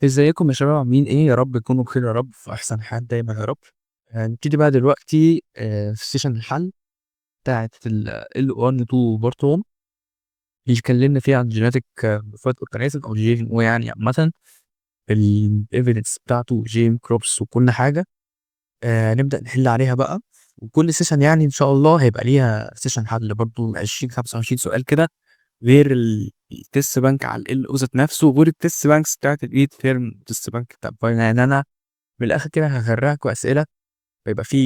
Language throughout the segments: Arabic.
ازيكم يا شباب عاملين ايه؟ يا رب تكونوا بخير، يا رب في احسن حال دايما يا رب. هنبتدي بقى دلوقتي في سيشن الحل بتاعت ال 1 2 بارت 1 اللي اتكلمنا فيها عن جيناتيك موديفايد اورجانيزم او جي ام او، يعني عامة الايفيدنس بتاعته جي ام كروبس وكل حاجة. نبدأ نحل عليها بقى. وكل سيشن يعني ان شاء الله هيبقى ليها سيشن حل برضه 20 25 سؤال كده، غير التست بانك على ال او ذات نفسه، وغير التست بانكس بتاعت الايد فيرم تست بانك بتاع باينر. يعني انا من الاخر كده هغرقكم اسئله، ويبقى في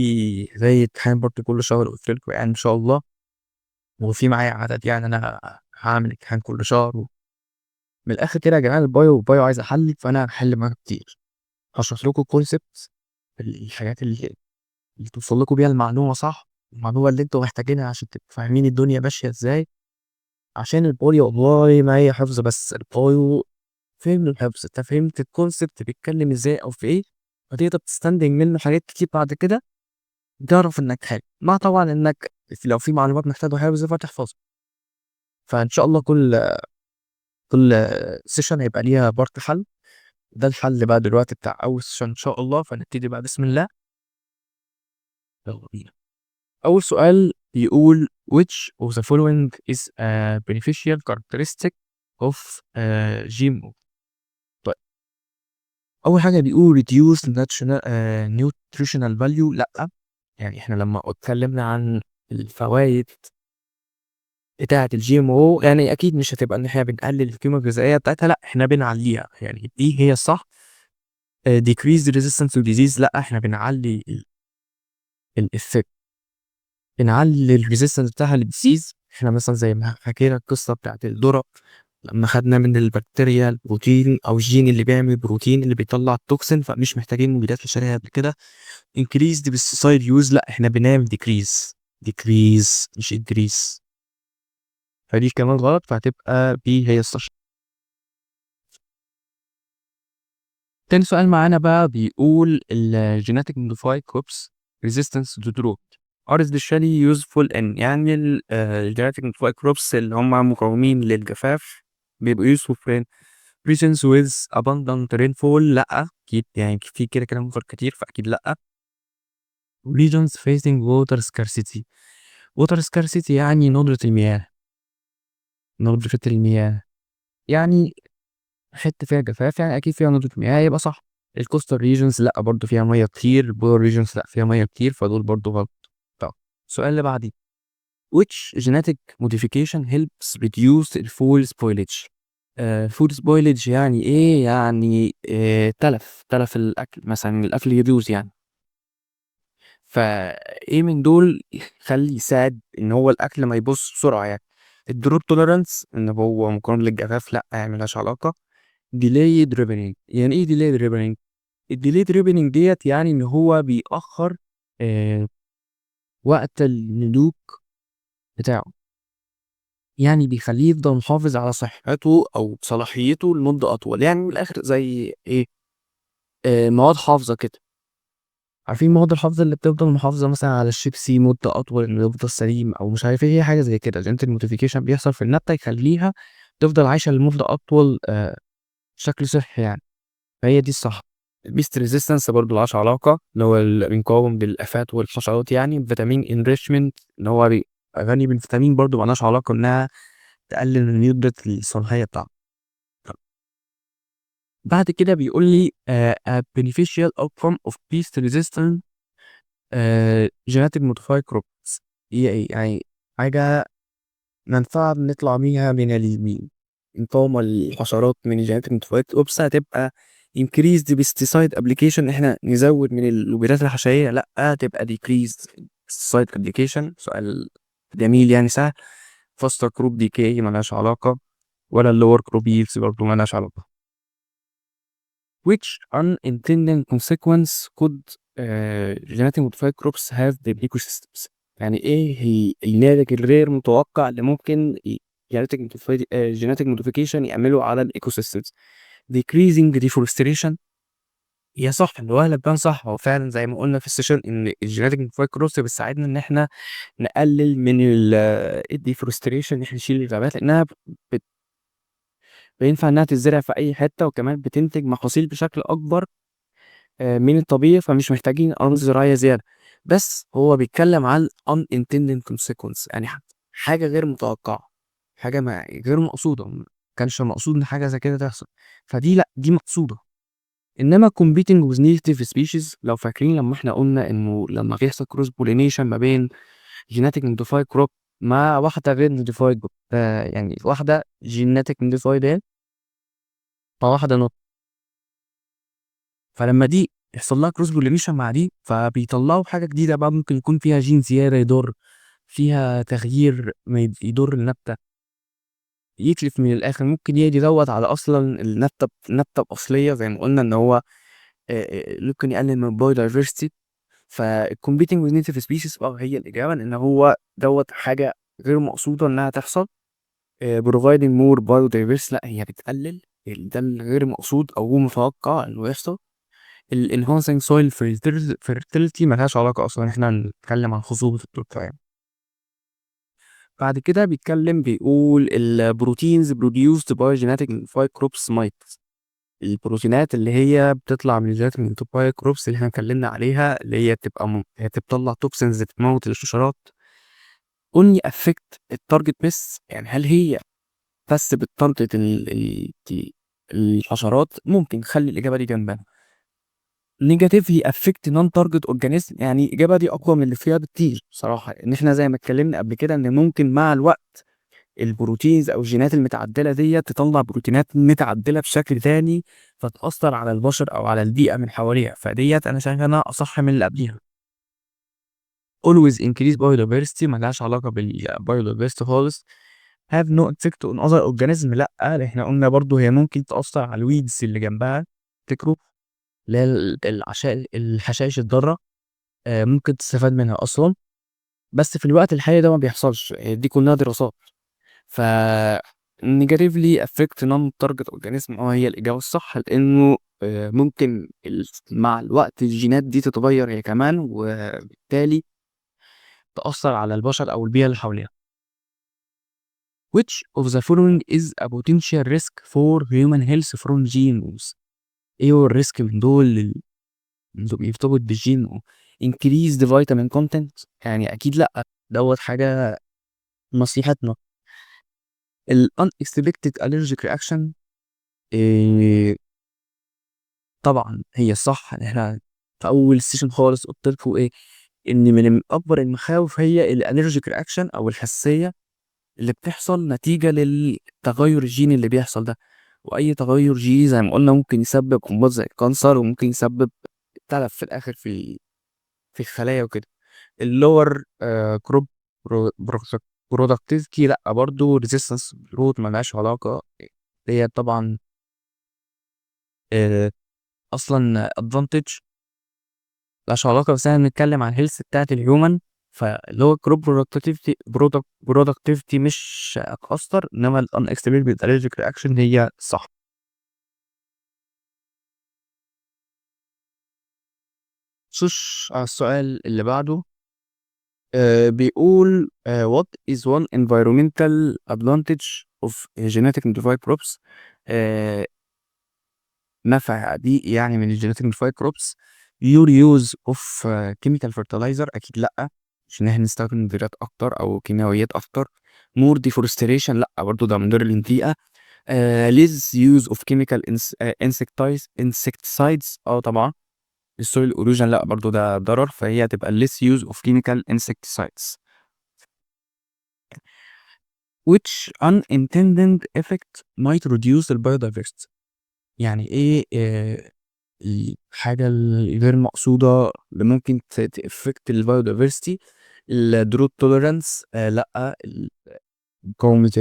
زي امتحان برضه كل شهر قلت لكم يعني ان شاء الله. وفي معايا عدد، يعني انا هعمل امتحان كل شهر من الاخر كده يا جماعه، البايو عايز احل، فانا هحل معاكم كتير. هشرح لكم كونسبت، الحاجات اللي توصل لكم بيها المعلومه صح، المعلومه اللي انتوا محتاجينها عشان تبقوا فاهمين الدنيا ماشيه ازاي. عشان البايو والله ما هي حفظ بس، البايو فهم الحفظ، انت فهمت الكونسبت بيتكلم ازاي او في ايه، فتقدر تستنتج منه حاجات كتير بعد كده، تعرف انك حلو، مع طبعا انك لو في معلومات محتاجة حفظ فتحفظها. فان شاء الله كل سيشن هيبقى ليها بارت حل. ده الحل بقى دلوقتي بتاع اول سيشن ان شاء الله، فنبتدي بقى بسم الله. يلا بينا. اول سؤال بيقول which of the following is a beneficial characteristic of GMO. طيب، اول حاجه بيقول reduce nutritional value. لا، يعني احنا لما اتكلمنا عن الفوائد بتاعة الجي ام او، يعني اكيد مش هتبقى ان احنا بنقلل القيمة الغذائية بتاعتها، لا احنا بنعليها، يعني دي هي الصح. decrease resistance to disease، لا احنا بنعلي الافكت، بنعلي الريزيستنس بتاعها للديزيز. احنا مثلا زي ما حكينا القصة بتاعت الذرة، لما خدنا من البكتيريا البروتين او الجين اللي بيعمل بروتين اللي بيطلع التوكسين، فمش محتاجين مبيدات حشرية قبل كده. increase the pesticide use، لا احنا بنعمل decrease مش increase. فدي كمان غلط، فهتبقى بي هي الصح. تاني سؤال معانا بقى بيقول ال genetic modified crops resistance to drought are especially useful in، يعني ال genetic modified crops اللي هم مقاومين للجفاف بيبقوا useful في regions with abundant rainfall. لأ أكيد، يعني في كده مطر كتير فأكيد لأ. regions facing water scarcity. water scarcity يعني ندرة المياه، يعني حته فيها جفاف، يعني اكيد فيها ندرة مياه يبقى صح. الكوستال ريجنز لا برضو فيها ميه كتير، البولار ريجنز لا فيها ميه كتير، فدول برضو غلط. طب السؤال اللي بعديه which genetic modification helps reduce الفول spoilage. فود spoilage يعني ايه؟ يعني تلف الاكل، مثلا الاكل يبوظ يعني. فايه من دول يخلي يساعد ان هو الاكل ما يبوظ بسرعه يعني؟ الدروب توليرانس ان هو مقاوم للجفاف، لا ملهاش علاقه. delayed ripening، يعني ايه delayed ripening؟ الديليد ريبنينج ديت يعني ان هو بيأخر آه وقت النضوج بتاعه، يعني بيخليه يفضل محافظ على صحته او صلاحيته لمدة اطول، يعني من الاخر زي ايه؟ مواد حافظة كده. عارفين مواد الحافظة اللي بتفضل محافظة مثلا على الشيبسي مدة اطول انه يفضل سليم، او مش عارف ايه، هي حاجة زي كده جينيتك موديفيكيشن بيحصل في النبتة يخليها تفضل عايشة لمدة اطول بشكل صحي يعني. فهي دي الصح. البيست ريزيستنس برضه ملهاش علاقة، اللي هو بنقاوم بالآفات والحشرات يعني. فيتامين انريشمنت اللي هو غني بالفيتامين، برضه ملهاش علاقة إنها تقلل من ندرة الصلاحية بتاعته. بعد كده بيقول لي a beneficial outcome of beast resistant genetic modified crops. هي ايه يعني؟ حاجة منفعة بنطلع بيها من المقاومة للحشرات من الجينات المتفاوتة. اوبس هتبقى increased pesticide application، احنا نزود من المبيدات الحشرية، لا تبقى decreased pesticide application. سؤال جميل يعني سهل. faster crop decay ملهاش علاقة، ولا lower crop yields برضه ملهاش علاقة. which unintended consequence could genetic modified crops have the ecosystems. يعني ايه هي الناتج الغير متوقع اللي ممكن genetic modification يعملوا على الايكو سيستمز؟ decreasing deforestation. هي صح، الوهله بان صح، هو فعلا زي ما قلنا في السيشن ان الجينيتك موديفايد كروبس بتساعدنا ان احنا نقلل من الديفورستريشن، ان احنا نشيل الغابات، لانها فينفع إنها تتزرع في أي حتة، وكمان بتنتج محاصيل بشكل أكبر من الطبيعي، فمش محتاجين أرض زراعية زيادة. بس هو بيتكلم عن unintended consequence، يعني حاجة غير متوقعة، حاجة ما غير مقصودة، ما كانش مقصود إن حاجة زي كده تحصل، فدي لأ، دي مقصودة. إنما competing with native species، لو فاكرين لما إحنا قلنا إنه لما بيحصل cross pollination ما بين genetic modified crop مع واحدة غير modified crop، يعني واحدة genetic modified اهي مع واحدة not، فلما دي يحصل لها cross pollination مع دي، فبيطلعوا حاجة جديدة بقى، ممكن يكون فيها جين زيادة يضر، فيها تغيير ما يضر النبتة، يتلف من الآخر، ممكن يقضي دوت على أصلا النبتة الأصلية، زي ما قلنا إن هو ممكن يقلل من biodiversity. فالcompeting with native species هي الإجابة، لأن هو دوت حاجة غير مقصودة إنها تحصل. providing more biodiversity، لأ هي بتقلل ده الغير مقصود أو هو متوقع إنه يحصل. enhancing soil fertility ملهاش علاقة أصلا، إحنا هنتكلم عن خصوبة التربة يعني. بعد كده بيقول البروتينز produced by genetic modified crops might، البروتينات اللي هي بتطلع من الجينات من modified crops اللي احنا اتكلمنا عليها، اللي هي هي بتطلع توكسينز بتموت الحشرات. only affect التارجت بس، يعني هل هي بس بتارجت الحشرات؟ ممكن نخلي الإجابة دي جنبنا. negatively affect non target organism، يعني الإجابة دي أقوى من اللي فيها بكتير بصراحة، إن إحنا زي ما اتكلمنا قبل كده إن ممكن مع الوقت البروتينز أو الجينات المتعدلة دي تطلع بروتينات متعدلة بشكل تاني، فتأثر على البشر أو على البيئة من حواليها، فديت أنا شايف إنها أصح من اللي قبليها. always increase biodiversity ملهاش علاقة بالbiodiversity خالص. have no effect on other organism، لأ احنا قلنا برضو هي ممكن تأثر على الويدز اللي جنبها، تفتكروا اللي هي الحشائش الضارة، ممكن تستفاد منها أصلا، بس في الوقت الحالي ده ما بيحصلش، دي كلها دراسات. ف negatively affect non target organism هي الإجابة الصح، لأنه ممكن مع الوقت الجينات دي تتغير هي كمان، وبالتالي تأثر على البشر أو البيئة اللي حواليها. which of the following is a potential risk for human health from GMOs؟ ايه هو الريسك من دول اللي بيرتبط بالجين؟ increase the vitamin content، يعني اكيد لا، دوت حاجة نصيحتنا. ال unexpected allergic reaction، إيه طبعا هي الصح، احنا في اول سيشن خالص قلت لكم ايه، ان من اكبر المخاوف هي الالرجيك رياكشن او الحساسيه اللي بتحصل نتيجة للتغير الجيني اللي بيحصل ده، وأي تغير جيني زي ما قلنا ممكن يسبب أمراض زي الكانسر، وممكن يسبب تلف في الآخر في الخلايا وكده. اللور كروب برودكتيفيتي لأ، برضه ريزيستنس جروث ملهاش علاقة، هي طبعا آه، أصلا أدفانتج ملهاش علاقة، بس احنا بنتكلم عن الهيلث بتاعت الهيومن، فاللي هو كروب برودكتيفيتي مش هتأثر، انما الان اكسبيريد الرجيك رياكشن هي صح. خش على السؤال اللي بعده. بيقول what is one environmental advantage of genetic modified crops؟ نفع دي يعني من الجينيتك موديفايد كروبس. your use of chemical fertilizer اكيد لا، عشان احنا نستخدم مبيدات اكتر او كيماويات اكتر. more deforestation لا، برضو ده مضر للبيئة. less use of chemical insecticides طبعا. السويل erosion لا، برضو ده ضرر، فهي هتبقى less use of chemical insecticides. which unintended effect might reduce the biodiversity؟ يعني ايه الحاجة الغير مقصودة اللي ممكن تأفكت البايودايفرستي؟ الدروت توليرانس لأ، مقاومة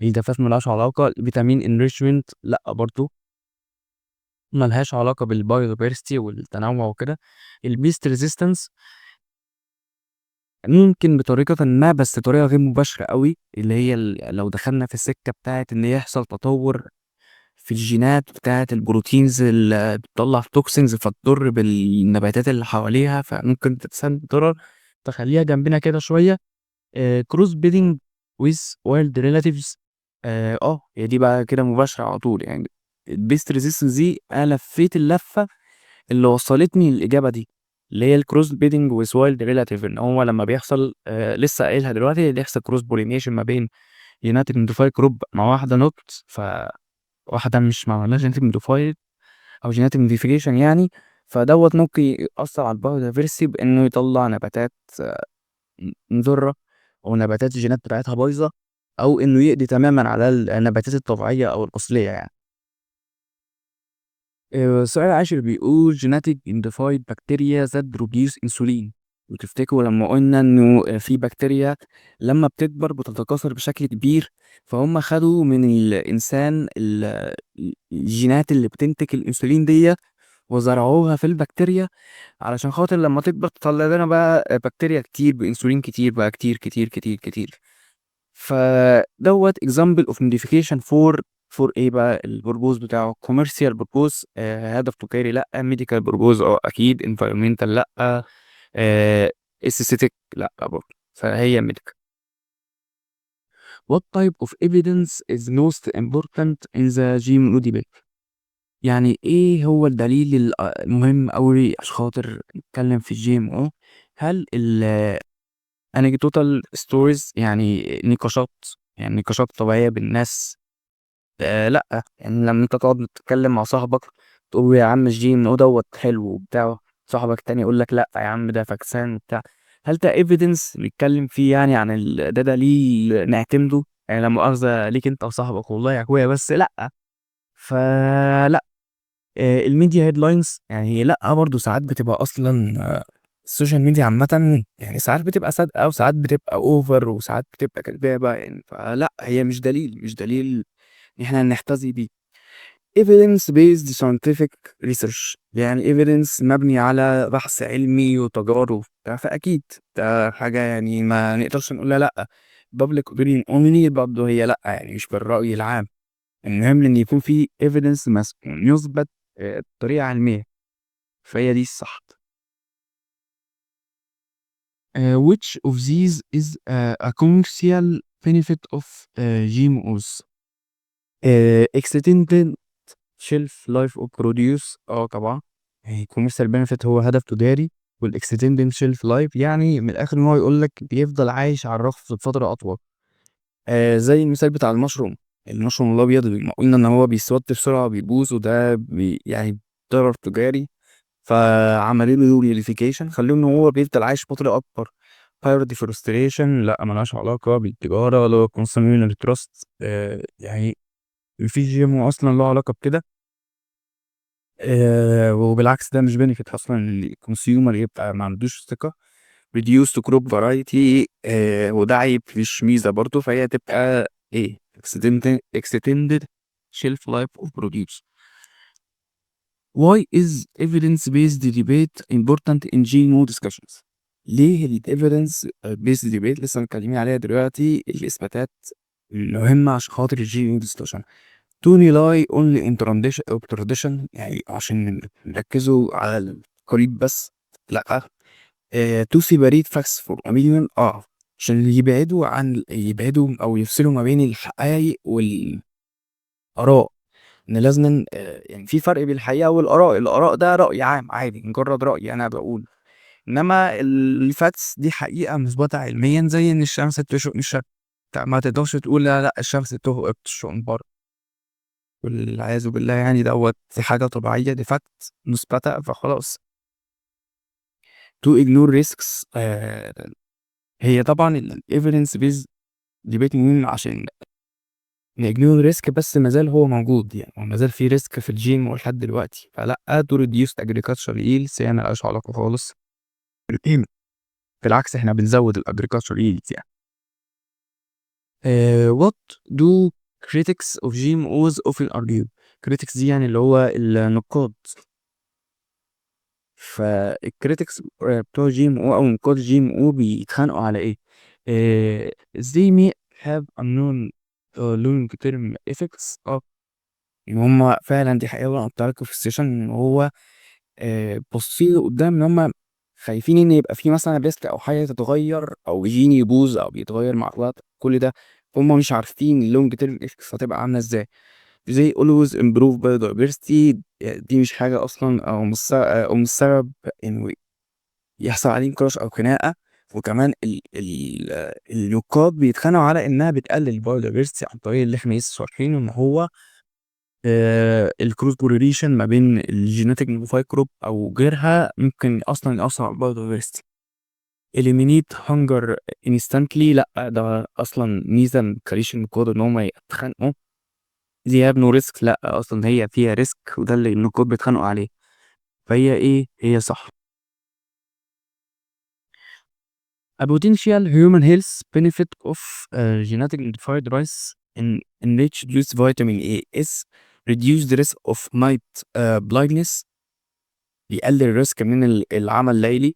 الجفاف ملهاش علاقة. الفيتامين انريشمنت لأ برضو، ملهاش علاقة بالبايودايفرستي والتنوع وكده. البيست ريزيستنس ممكن بطريقة ما، بس بطريقة غير مباشرة قوي، اللي هي لو دخلنا في السكة بتاعت ان يحصل تطور في الجينات بتاعة البروتينز اللي بتطلع توكسينز فتضر بالنباتات اللي حواليها، فممكن تتسبب ضرر. تخليها جنبنا كده شوية. كروس بيدنج with wild relatives هي دي بقى كده مباشرة على طول يعني. البيست ريزيستنس دي انا لفيت اللفة اللي وصلتني للإجابة دي، اللي هي الكروس بيدنج ويز وايلد ريلاتيف، ان هو لما بيحصل لسه قايلها دلوقتي، اللي يحصل كروس بولينيشن ما بين جيناتيك موديفاي جروب مع واحدة نوت، فواحدة مش مع جيناتيك موديفاي او جيناتيك موديفيكيشن يعني. فدوت ممكن يأثر على البايودايفرستي بإنه يطلع نباتات مضرة، أو نباتات الجينات بتاعتها بايظة، أو إنه يقضي تماما على النباتات الطبيعية أو الأصلية يعني. السؤال العاشر بيقول genetic modified bacteria that produce insulin. وتفتكروا لما قلنا إنه في بكتيريا لما بتكبر بتتكاثر بشكل كبير، فهم خدوا من الإنسان الجينات اللي بتنتج الأنسولين دي وزرعوها في البكتيريا، علشان خاطر لما تكبر تطلع لنا بقى بكتيريا كتير بانسولين كتير بقى، كتير كتير كتير كتير. فدوت example of modification for ايه بقى البربوز بتاعه؟ commercial بربوز، هدف تجاري لا، medical بربوز اكيد، environmental لا، aesthetic لا برضه، فهي medical. What type of evidence is most important in the gene debate؟ يعني ايه هو الدليل المهم أوي عشان خاطر نتكلم في الجي ام او؟ هل anecdotal stories يعني نقاشات، يعني نقاشات طبيعية بالناس؟ لأ، يعني لما انت تقعد تتكلم مع صاحبك تقول له يا عم الجي ام او دوت حلو وبتاع، صاحبك تاني يقول لك لأ يا عم ده فاكسان وبتاع، هل ده evidence نتكلم فيه يعني عن ده دليل نعتمده؟ يعني لا مؤاخذة ليك انت وصاحبك والله يا اخويا، بس لأ. فلا، الميديا هيدلاينز يعني لا برضو ساعات بتبقى اصلا السوشيال ميديا عامة يعني ساعات بتبقى صادقة وساعات بتبقى اوفر وساعات بتبقى كدابة يعني، فلا هي مش دليل ان احنا نحتذي بيه. evidence based scientific research يعني evidence مبني على بحث علمي وتجارب وبتاع، فاكيد ده حاجة يعني ما نقدرش نقول لا. public opinion only برضه هي لا، يعني مش بالرأي العام. المهم ان يكون في evidence يثبت بطريقة علمية، فهي دي الصح. Which of these is a commercial benefit of GMOs؟ extended shelf life of produce، طبعا يعني commercial benefit هو هدف تجاري، والاكستندد shelf life يعني من الاخر ان هو يقول لك بيفضل عايش على الرف فترة اطول. زي المثال بتاع المشروم الابيض اللي قلنا ان هو بيسود بسرعة بيبوظ، وده يعني ضرر تجاري، فعملوا له يوريفيكيشن خلوه ان هو بيفضل عايش فتره اكبر. بايو ديفورستريشن لا ملهاش علاقه بالتجاره ولا كونسيومر تراست، يعني في جي ام اصلا له علاقه بكده، وبالعكس ده مش بينفيت اصلا للكونسيومر، يبقى ما عندوش ثقه. ريديوس تو كروب فرايتي، وده عيب مش ميزه برضه، فهي تبقى ايه extended shelf life of produce. Why is evidence-based debate important in GMO discussions؟ ليه ال evidence-based debate لسه متكلمين عليها دلوقتي الإثباتات مهمة عشان خاطر ال GMO discussion؟ To rely only in tradition يعني عشان نركزوا على القريب بس؟ لأ. to separate facts from opinion، عشان يبعدوا أو يفصلوا ما بين الحقائق والآراء، ان لازم يعني في فرق بين الحقيقه والاراء. الاراء ده راي عام عادي، مجرد راي انا بقول، انما الفاكتس دي حقيقه مثبته علميا، زي ان الشمس بتشرق من الشرق، ما تقدرش تقول لا الشمس بتشرق من بره، والعياذ بالله يعني دوت دي حاجه طبيعيه، دي فاكت مثبته فخلاص. to ignore risks، هي طبعا الايفيدنس بيز ديبيت مهم عشان نجنون ريسك، بس مازال هو موجود يعني، مازال في ريسك في الجيم لحد دلوقتي، فلا تو ريديوس اجريكلتشر ييلز يعني ملهاش علاقه خالص بالقيمه، بالعكس احنا بنزود الاجريكلتشر ييلز يعني. what do critics of GMOs often argue؟ critics دي يعني اللي هو النقاد، فالكريتكس بتوع جي ام او نقاد جي ام او بيتخانقوا على ايه؟ they may have unknown long term effects، ان هم فعلا دي حقيقة، وانا قلت لكم في السيشن ان هو باصين لقدام، ان هم خايفين ان يبقى في مثلا ريسك او حاجه تتغير او جين يبوظ او بيتغير مع الوقت، كل ده هُم مش عارفين الlong term effects هتبقى عاملة إزاي. they always improve biodiversity دي مش حاجة أصلًا أو مش سبب إنه يحصل عليه نقاش أو خناقة، وكمان النقاد بيتخانقوا على إنها بتقلل biodiversity عن طريق اللي إحنا لسه شارحينه إن هو الcross pollination ما بين الgenetic modified crop أو غيرها ممكن أصلًا يأثّر على الbiodiversity. eliminate hunger instantly لأ، ده أصلًا ميزة ما تخلّيش النقاد إن هُم يتخانقوا. they have no risk لأ، أصلًا هي فيها risk وده اللي النقاد بيتخانقوا عليه. فهي إيه، هي صح. A potential human health benefit of genetically modified rice enriched with vitamin A is reduce the risk of night blindness بيقلل الريسك من العمى الليلي،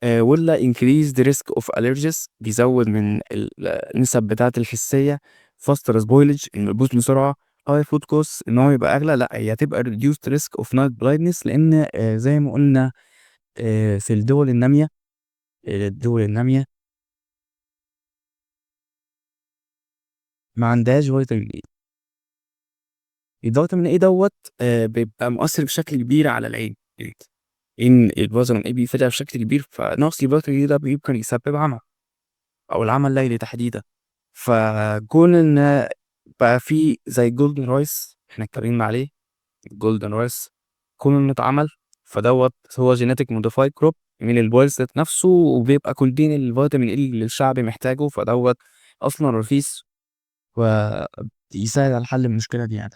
والّا increase the risk of allergies بيزود من النسب بتاعة الحساسية، faster spoilage إنه يبوظ بسرعة، high food costs إن هو يبقى أغلى، لأ هي هتبقى reduced risk of night blindness لإن زي ما قُلنا في الدول النامية ما عندهاش فيتامين A. الفيتامين A دوّة بيبقى مؤثّر بشكل كبير على العين، إن الفيتامين A بيفيدها بشكل كبير، فنقص الفيتامين A ده ممكن يسبب عمى أو العمى الليلي تحديدًا. فكون إن بقى في زي golden rice إحنا اتكلمنا عليه golden rice كون إنه اتعمل فدوّة هو genetic modified crop من البويز ذات نفسه وبيبقى contain الفيتامين A اللي الشعب محتاجه، فدوّة أصلًا رخيص وبيساعد على حل المشكلة دي يعني.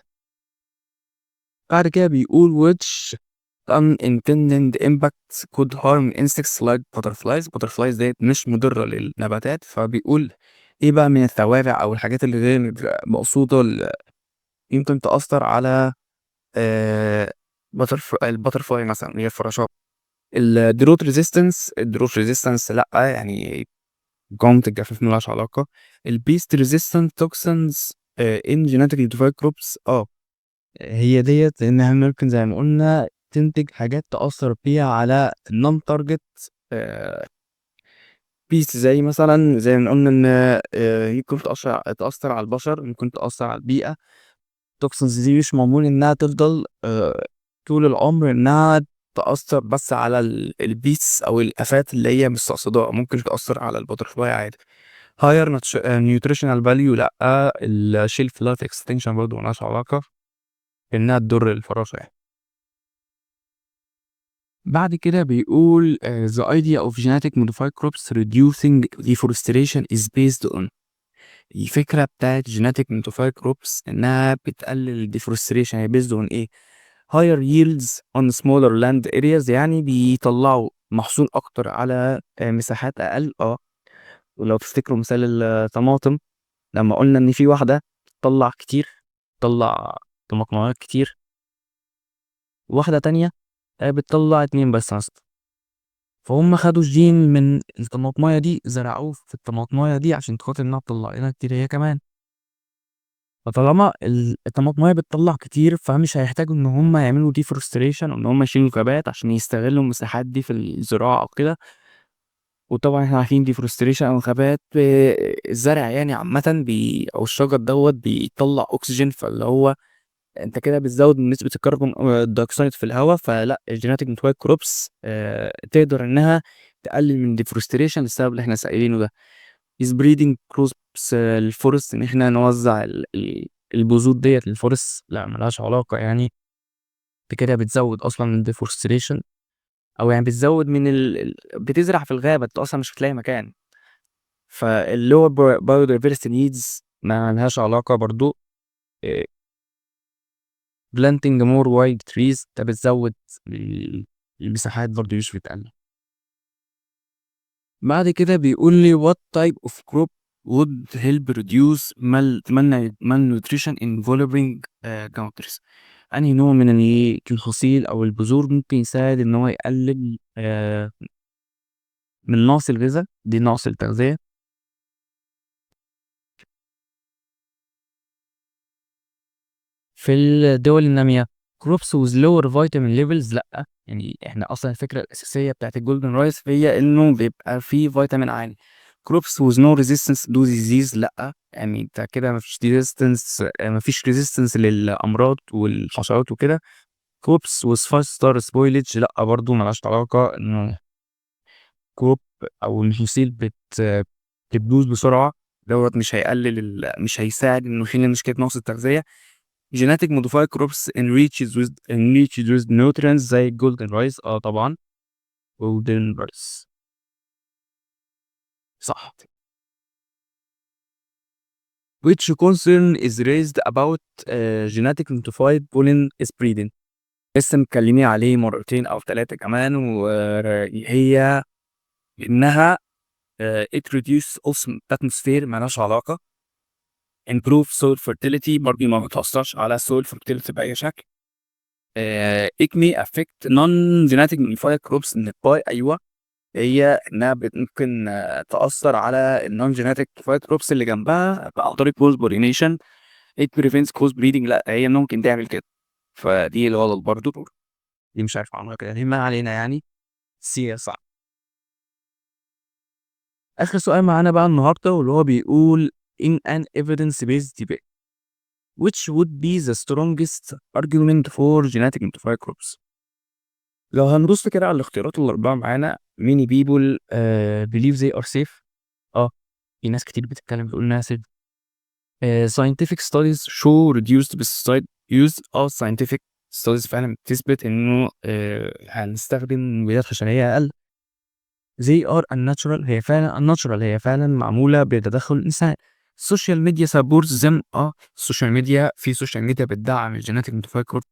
بعد كده بيقول which unintended impacts could harm insects like butterflies ديّة مش مضرة للنباتات، فبيقول إيه بقى من التوابع أو الحاجات اللي غير مقصودة يمكن تأثّر على آآ الbutterfly مثلًا اللي هي الفراشات. الdrought resistance لأ، يعني مقاومة الجفاف ما لهاش علاقة. الpest resistant toxins in genetically modified crops هي ديّة لإنها ممكن زي ما قُلنا تنتج حاجات تأثّر بيها على non target آآ pest زي ما قُلنا إن ممكن تأثّر على البشر، ممكن تأثّر على البيئة. الtoxins دي مش معمول إنها تفضل طول العمر إنها تأثّر بس على الpests أو الآفات اللي هي مستقصداها، ممكن تأثّر على الbutterfly عادي. higher nutritional value لأ، الshelf life extension برضه ما لهاش علاقة إنها تضر الفراشة يعني. بعد كده بيقول the idea of genetic modified crops reducing deforestation is based on الفكرة بتاعة genetic modified crops إنها بتقلل deforestation هي based on إيه؟ higher yields on smaller land areas يعني بيطلعوا محصول أكتر على مساحات أقل. ولو تفتكروا مثال الطماطم لما قلنا إن في واحدة بتطلع كتير، بتطلع طماطمايات كتير، وواحدة تانية بتطلع 2 بس مثلًا. فهُم خدوا الجين من الطماطماية دي زرعوه في الطماطماية دي عشان خاطر إنها تطلع لنا كتير هي كمان. فطالما الطماطماية بتطلع كتير فمش هيحتاجوا إن هُم يعملوا deforestation أو إن هُم يشيلوا غابات عشان يستغلوا المساحات دي في الزراعة أو كده. وطبعًا إحنا عارفين deforestation أو الغابات الزرع يعني عامةً أو الشجر دوّة بيطلّع أكسجين، فاللي هو أنت كده بتزوّد من نسبة الكربون الدايوكسيد في الهوا، فلأ الgenetic modified crops تقدر إنها تقلل من deforestation للسبب اللي إحنا لسه قايلينه ده. spreading crops الforest إن إحنا نوزّع البذور ديّة للforest لأ ما لهاش علاقة يعني، أنت كده بتزوّد أصلًا الdeforestation أو يعني بتزوّد من بتزرع في الغابة، أنت أصلًا مش هتلاقي مكان. فاللي هو biodiversity needs ما لهاش علاقة برضه. آآ planting more wild trees ده بتزوّد المساحات برضه مش بتقلل. بعد كده بيقول لي what type of crop would help reduce malnutrition in developing countries أنهي نوع من الفصيل أو البذور ممكن يساعد إن هو يقلل من نقص الغذا، دي نقص التغذية في الدول النامية. crops with lower vitamin levels لأ، يعني إحنا أصلًا الفكرة الأساسية بتاعة الgolden rice هي إنه بيبقى فيه فيتامين عالي. crops with no resistance to disease لأ، يعني أنت كده مفيش resistance للأمراض والحشرات وكده. crops with faster spoilage لأ برضه ما لهاش علاقة، إنه crop أو المحاصيل بتبوظ بسرعة، دوّة مش هيساعد إنه يحل مشكلة نقص التغذية. genetic modified crops enriched with nutrients زي الgolden rice طبعًا golden rice صح. which concern is raised about genetic modified pollen spreading لسه متكلمين عليه مرتين أو 3 كمان، وهي إنها it reduce ozone atmosphere ما لهاش علاقة. improve soil fertility برضه ما بتأثرش على soil fertility بأي شكل. it may affect non-genetic modified crops nearby أيوه، هي إنها ممكن تأثر على الnon-genetic modified crops اللي جنبها عن طريق cross pollination. it prevents cross breeding لأ هي ممكن تعمل كده، فدي الغلط برضه، دي مش عارف عنها كده، ما علينا يعني. سي صح. آخر سؤال معانا بقى النهارده واللي هو بيقول in an evidence-based debate which would be the strongest argument for genetic modified crops. لو هنبص كده على الاختيارات الأربعة معانا many people believe they are safe في ناس كتير بتتكلم بتقول إنها safe. scientific studies show reduced pesticide use scientific studies فعلا بتثبت إنه هنستخدم مبيدات حشرية أقل. they are unnatural هي فعلا unnatural هي فعلا معمولة بتدخل الإنسان. social media supports them السوشيال ميديا في سوشيال ميديا بتدعم الجيناتيك موديفايد كروب،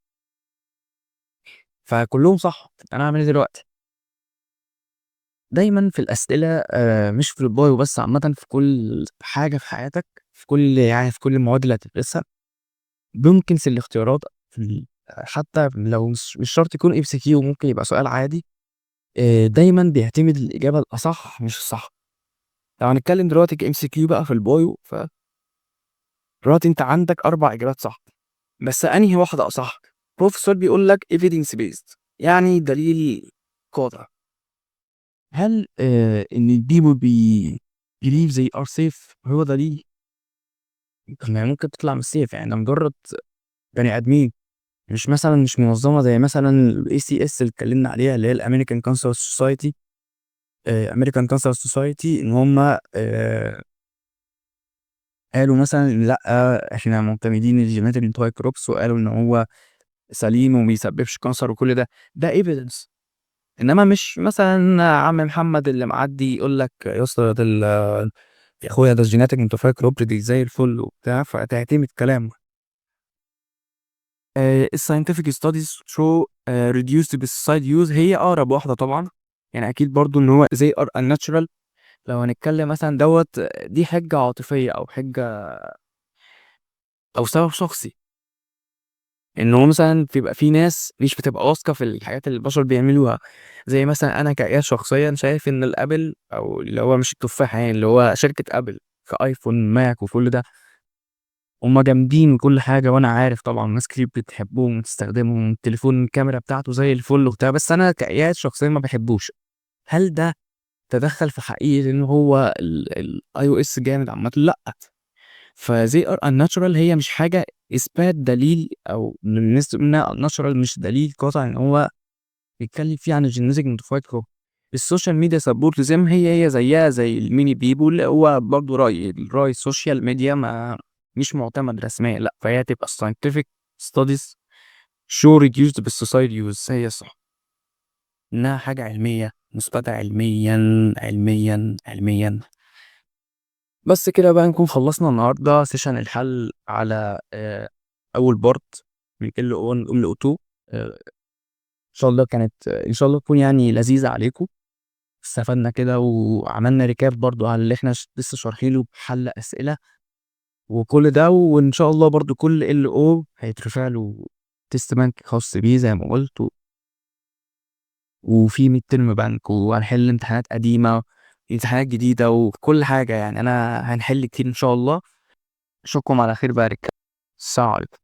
فكلهم صح. أنا هعمل إيه دلوقتي؟ دايما في الأسئلة مش في البايو بس، عامة في كل حاجة في حياتك، في كل المواد اللي هتدرسها ممكن في الاختيارات حتى لو مش شرط يكون MCQ، ممكن يبقى سؤال عادي. دايما بيعتمد الإجابة الأصح مش الصح. لو هنتكلم دلوقتي MCQ بقى في البايو، دلوقتي أنت عندك 4 إجابات صح، بس أنهي واحدة أصح؟ بروفيسور بيقول لك evidence based يعني دليل قاطع. هل إن people believe they are safe هو دليل؟ يعني ممكن تطلع مش safe، يعني ده مجرد بني آدمين، مش منظمة زي مثلا ACS اللي اتكلمنا عليها اللي هي الأمريكان كانسر سوسايتي. أمريكان كانسر سوسايتي إن هما قالوا مثلا إن لأ إحنا معتمدين الجينات الموديفايد كروبس، وقالوا إن هو سليم وما بيسببش كانسر وكل ده evidence. إنما مش مثلا عم محمد اللي معدي يقول لك يا اسطى يا اخويا ده الجيناتيك موديفايد كروب دي زي الفل وبتاع، فتعتمد كلامه. الساينتفك ستاديز شو reduced pesticide use هي أقرب واحدة طبعا، يعني أكيد برضو إن هو they are unnatural. لو هنتكلم مثلا دي حجة عاطفية أو حجة أو سبب شخصي، إن هو مثلا بيبقى في ناس مش بتبقى واثقة في الحاجات اللي البشر بيعملوها، زي مثلا أنا كإياد شخصيا شايف إن الأبل أو اللي هو مش التفاحة يعني اللي هو شركة أبل كأيفون ماك وكل ده هما جامدين وكل حاجة، وأنا عارف طبعا ناس كتير بتحبهم وتستخدمهم، التليفون الكاميرا بتاعته زي الفل وبتاع، بس أنا كإياد شخصيا ما بحبوش. هل ده تدخل في حقيقة إن هو ال iOS جامد عامة؟ لأ. فزي are unnatural هي مش حاجة إثبات دليل، أو إن الناس تقول إنها unnatural مش دليل قاطع إن هو بيتكلم فيه عن الجينيتك موديفايد كروب. السوشيال ميديا سبورت زي هي زيها زي الميني بيبول، هو برضه الرأي السوشيال ميديا مش معتمد رسميا، لأ فهي تبقى scientific studies show reduced pesticide use هي صح، إنها حاجة علمية مثبتة علميا. بس كده بقى نكون خلصنا النهارده سيشن الحل على أول بارت من L1 L2. إن شاء الله تكون يعني لذيذة عليكم، استفدنا كده وعملنا ريكاب برضو على اللي احنا لسه شارحينه بحل أسئلة وكل ده، وإن شاء الله برضو كل LO هيترفع له تيست بانك خاص بيه زي ما قلت، وفي ميد ترم بانك، وهنحل امتحانات قديمة امتحانات جديدة وكل حاجة، يعني أنا هنحل كتير إن شاء الله. أشوفكم على خير بقى يا رجالة. السلام عليكم.